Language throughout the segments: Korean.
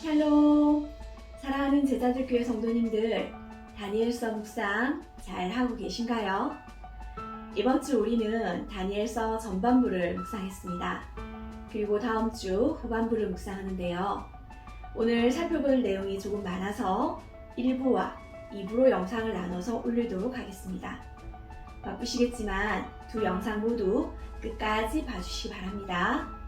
샬롬! 사랑하는 제자들 교회 성도님들, 다니엘서 묵상 잘 하고 계신가요? 이번 주 우리는 다니엘서 전반부를 묵상했습니다. 그리고 다음 주 후반부를 묵상하는데요. 오늘 살펴볼 내용이 조금 많아서 1부와 2부로 영상을 나눠서 올리도록 하겠습니다. 바쁘시겠지만 두 영상 모두 끝까지 봐주시기 바랍니다.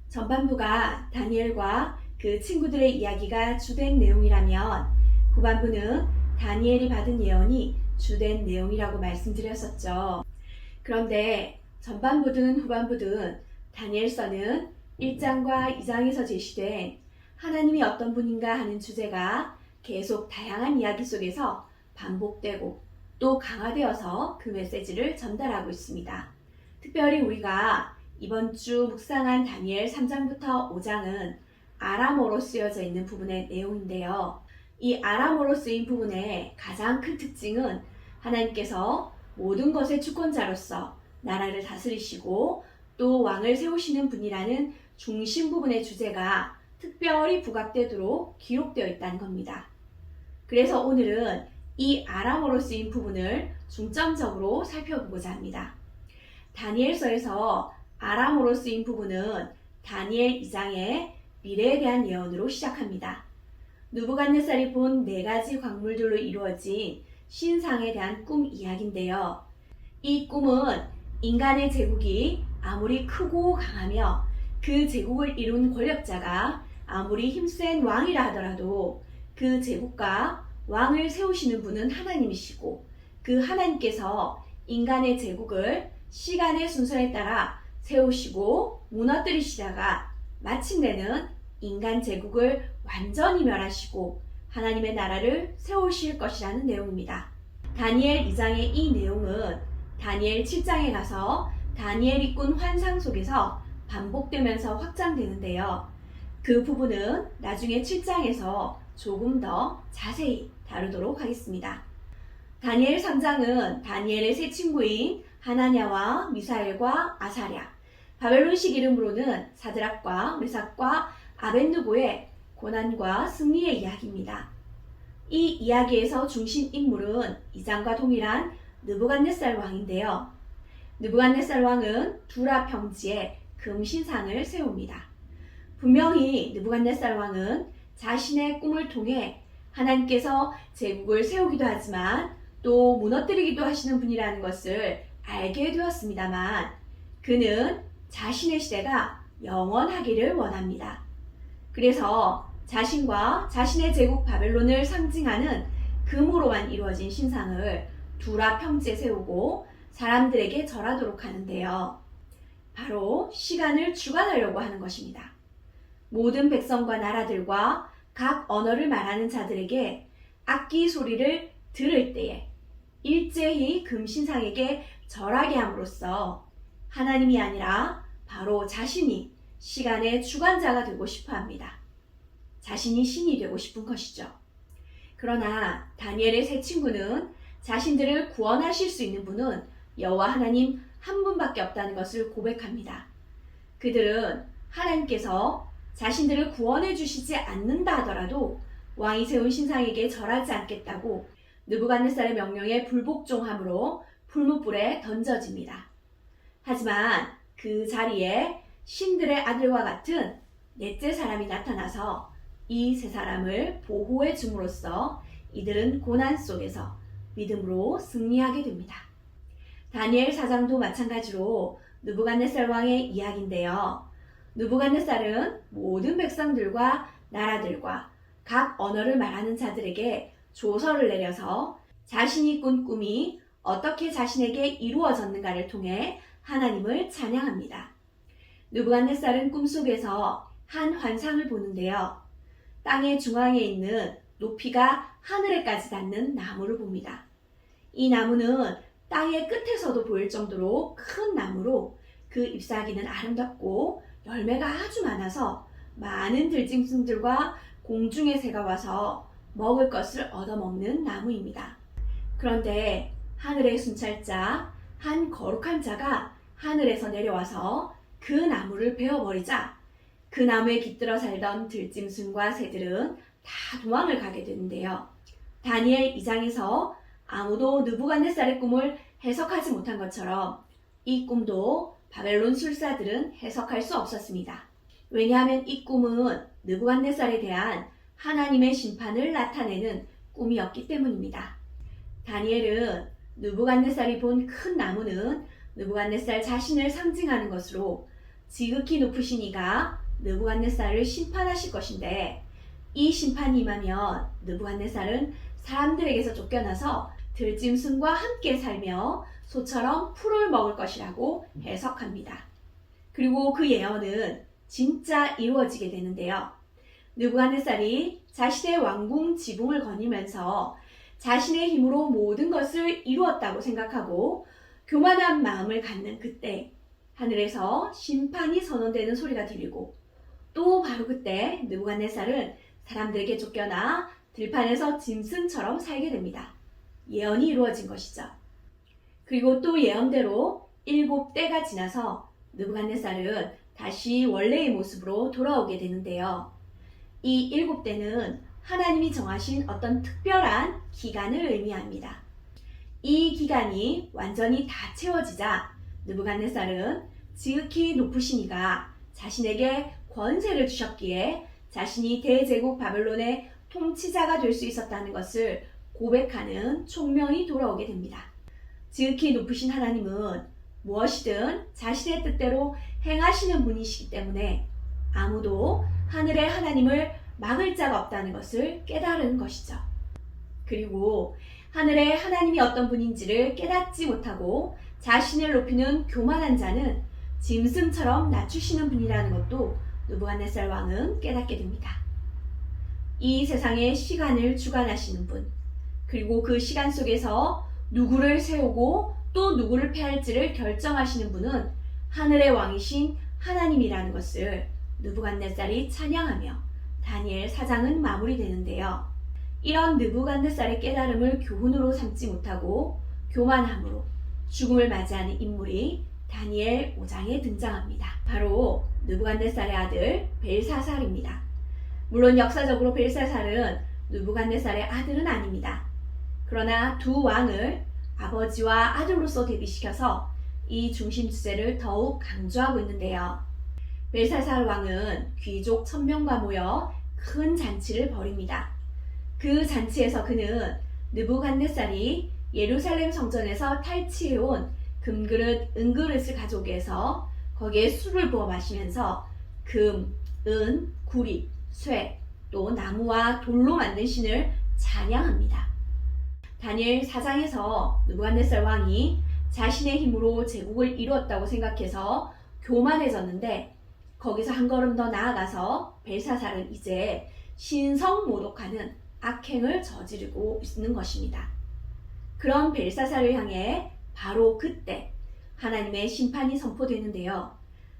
전반부가 다니엘과 그 친구들의 이야기가 주된 내용이라면 후반부는 다니엘이 받은 예언이 주된 내용이라고 말씀드렸었죠. 그런데 전반부든 후반부든 다니엘서는 1장과 2장에서 제시된 하나님이 어떤 분인가 하는 주제가 계속 다양한 이야기 속에서 반복되고 또 강화되어서 그 메시지를 전달하고 있습니다. 특별히 우리가 이번 주 묵상한 다니엘 3장부터 5장은 아람어로 쓰여져 있는 부분의 내용인데요. 이 아람어로 쓰인 부분의 가장 큰 특징은 하나님께서 모든 것의 주권자로서 나라를 다스리시고 또 왕을 세우시는 분이라는 중심 부분의 주제가 특별히 부각되도록 기록되어 있다는 겁니다. 그래서 오늘은 이 아람어로 쓰인 부분을 중점적으로 살펴보고자 합니다. 다니엘서에서 아람어로 쓰인 부분은 다니엘 2장의 미래에 대한 예언으로 시작합니다. 느부갓네살이 본 4가지 광물들로 이루어진 신상에 대한 꿈 이야기인데요. 이 꿈은 인간의 제국이 아무리 크고 강하며 그 제국을 이룬 권력자가 아무리 힘센 왕이라 하더라도 그 제국과 왕을 세우시는 분은 하나님이시고 그 하나님께서 인간의 제국을 시간의 순서에 따라 세우시고 무너뜨리시다가 마침내는 인간 제국을 완전히 멸하시고 하나님의 나라를 세우실 것이라는 내용입니다. 다니엘 2장의 이 내용은 다니엘 7장에 가서 다니엘이 꾼 환상 속에서 반복되면서 확장되는데요. 그 부분은 나중에 7장에서 조금 더 자세히 다루도록 하겠습니다. 다니엘 3장은 다니엘의 세 친구인 하나냐와 미사엘과 아사랴, 바벨론식 이름으로는 사드락과 메삭과 아벳느고의 고난과 승리의 이야기입니다. 이 이야기에서 중심 인물은 2장과 동일한 느부갓네살 왕인데요. 느부갓네살 왕은 두라 평지에 금신상을 세웁니다. 분명히 느부갓네살 왕은 자신의 꿈을 통해 하나님께서 제국을 세우기도 하지만 또 무너뜨리기도 하시는 분이라는 것을 알게 되었습니다만 그는 자신의 시대가 영원하기를 원합니다. 그래서 자신과 자신의 제국 바벨론을 상징하는 금으로만 이루어진 신상을 두라 평지에 세우고 사람들에게 절하도록 하는데요. 바로 시간을 주관하려고 하는 것입니다. 모든 백성과 나라들과 각 언어를 말하는 자들에게 악기 소리를 들을 때에 일제히 금신상에게 절하게 함으로써 하나님이 아니라 바로 자신이 시간의 주관자가 되고 싶어 합니다. 자신이 신이 되고 싶은 것이죠. 그러나 다니엘의 세 친구는 자신들을 구원하실 수 있는 분은 여호와 하나님 한 분밖에 없다는 것을 고백합니다. 그들은 하나님께서 자신들을 구원해 주시지 않는다 하더라도 왕이 세운 신상에게 절하지 않겠다고 느부갓네살의 명령에 불복종함으로 풀무불에 던져집니다. 하지만 그 자리에 신들의 아들과 같은 넷째 사람이 나타나서 이 세 사람을 보호해 줌으로써 이들은 고난 속에서 믿음으로 승리하게 됩니다. 다니엘 4장도 마찬가지로 느부갓네살 왕의 이야기인데요. 느부갓네살은 모든 백성들과 나라들과 각 언어를 말하는 자들에게 조서를 내려서 자신이 꾼 꿈이 어떻게 자신에게 이루어졌는가를 통해 하나님을 찬양합니다. 느부갓네살은 꿈속에서 한 환상을 보는데요. 땅의 중앙에 있는 높이가 하늘에까지 닿는 나무를 봅니다. 이 나무는 땅의 끝에서도 보일 정도로 큰 나무로 그 잎사귀는 아름답고 열매가 아주 많아서 많은 들짐승들과 공중의 새가 와서 먹을 것을 얻어먹는 나무입니다. 그런데 하늘의 순찰자 한 거룩한 자가 하늘에서 내려와서 그 나무를 베어버리자 그 나무에 깃들어 살던 들짐승과 새들은 다 도망을 가게 되는데요. 다니엘 2장에서 아무도 느부갓네살의 꿈을 해석하지 못한 것처럼 이 꿈도 바벨론 술사들은 해석할 수 없었습니다. 왜냐하면 이 꿈은 느부갓네살에 대한 하나님의 심판을 나타내는 꿈이었기 때문입니다. 다니엘은 느부갓네살이 본 큰 나무는 느부갓네살 자신을 상징하는 것으로 지극히 높으신 이가 느부갓네살을 심판하실 것인데, 이 심판이 임하면 느부갓네살은 사람들에게서 쫓겨나서 들짐승과 함께 살며 소처럼 풀을 먹을 것이라고 해석합니다. 그리고 그 예언은 진짜 이루어지게 되는데요. 느부갓네살이 자신의 왕궁 지붕을 거니면서 자신의 힘으로 모든 것을 이루었다고 생각하고 교만한 마음을 갖는 그때 하늘에서 심판이 선언되는 소리가 들리고, 또 바로 그때 느부갓네살은 사람들에게 쫓겨나 들판에서 짐승처럼 살게 됩니다. 예언이 이루어진 것이죠. 그리고 또 예언대로 7때가 지나서 느부갓네살은 다시 원래의 모습으로 돌아오게 되는데요. 이 7때는 하나님이 정하신 어떤 특별한 기간을 의미합니다. 이 기간이 완전히 다 채워지자 느부갓네살은 지극히 높으신 이가 자신에게 권세를 주셨기에 자신이 대제국 바벨론의 통치자가 될 수 있었다는 것을 고백하는 총명이 돌아오게 됩니다. 지극히 높으신 하나님은 무엇이든 자신의 뜻대로 행하시는 분이시기 때문에 아무도 하늘의 하나님을 막을 자가 없다는 것을 깨달은 것이죠. 그리고 하늘의 하나님이 어떤 분인지를 깨닫지 못하고 자신을 높이는 교만한 자는 짐승처럼 낮추시는 분이라는 것도 느부갓네살 왕은 깨닫게 됩니다. 이 세상의 시간을 주관하시는 분, 그리고 그 시간 속에서 누구를 세우고 또 누구를 패할지를 결정하시는 분은 하늘의 왕이신 하나님이라는 것을 느부갓네살이 찬양하며 다니엘 4장은 마무리되는데요. 이런 느부갓네살의 깨달음을 교훈으로 삼지 못하고 교만함으로 죽음을 맞이하는 인물이 다니엘 5장에 등장합니다. 바로 느부갓네살의 아들 벨사살입니다. 물론 역사적으로 벨사살은 느부갓네살의 아들은 아닙니다. 그러나 두 왕을 아버지와 아들로서 대비시켜서 이 중심 주제를 더욱 강조하고 있는데요. 벨사살 왕은 귀족 1000명과 모여 큰 잔치를 벌입니다. 그 잔치에서 그는 느부갓네살이 예루살렘 성전에서 탈취해온 금그릇, 은그릇을 가져오게 해서 거기에 술을 부어 마시면서 금, 은, 구리, 쇠, 또 나무와 돌로 만든 신을 찬양합니다. 다니엘 4장에서 느부갓네살 왕이 자신의 힘으로 제국을 이루었다고 생각해서 교만해졌는데, 거기서 한 걸음 더 나아가서 벨사살은 이제 신성 모독하는 악행을 저지르고 있는 것입니다. 그런 벨사살을 향해 바로 그때 하나님의 심판이 선포되는데요.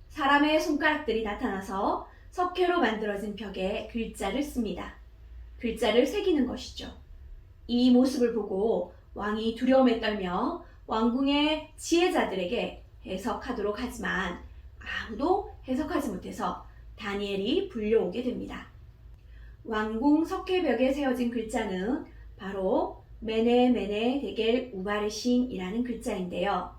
사람의 손가락들이 나타나서 석회로 만들어진 벽에 글자를 씁니다. 글자를 새기는 것이죠. 이 모습을 보고 왕이 두려움에 떨며 왕궁의 지혜자들에게 해석하도록 하지만 아무도 해석하지 못해서 다니엘이 불려오게 됩니다. 왕궁 석회벽에 세워진 글자는 바로 메네 메네 데겔 우바르신이라는 글자인데요.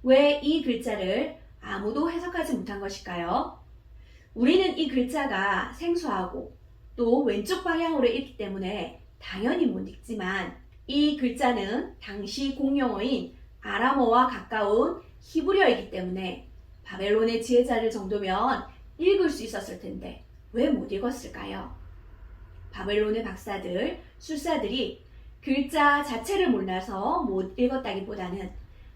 왜 이 글자를 아무도 해석하지 못한 것일까요? 우리는 이 글자가 생소하고 또 왼쪽 방향으로 읽기 때문에 당연히 못 읽지만, 이 글자는 당시 공용어인 아람어와 가까운 히브리어이기 때문에 바벨론의 지혜자들 정도면 읽을 수 있었을 텐데 왜 못 읽었을까요? 바벨론의 박사들, 술사들이 글자 자체를 몰라서 못 읽었다기보다는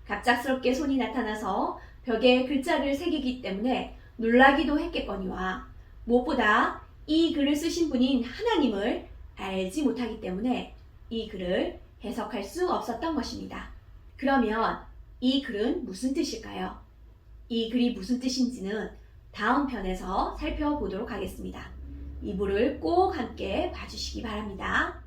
갑작스럽게 손이 나타나서 벽에 글자를 새기기 때문에 놀라기도 했겠거니와, 무엇보다 이 글을 쓰신 분인 하나님을 알지 못하기 때문에 이 글을 해석할 수 없었던 것입니다. 그러면 이 글은 무슨 뜻일까요? 이 글이 무슨 뜻인지는 다음 편에서 살펴보도록 하겠습니다. 이 부를 꼭 함께 봐주시기 바랍니다.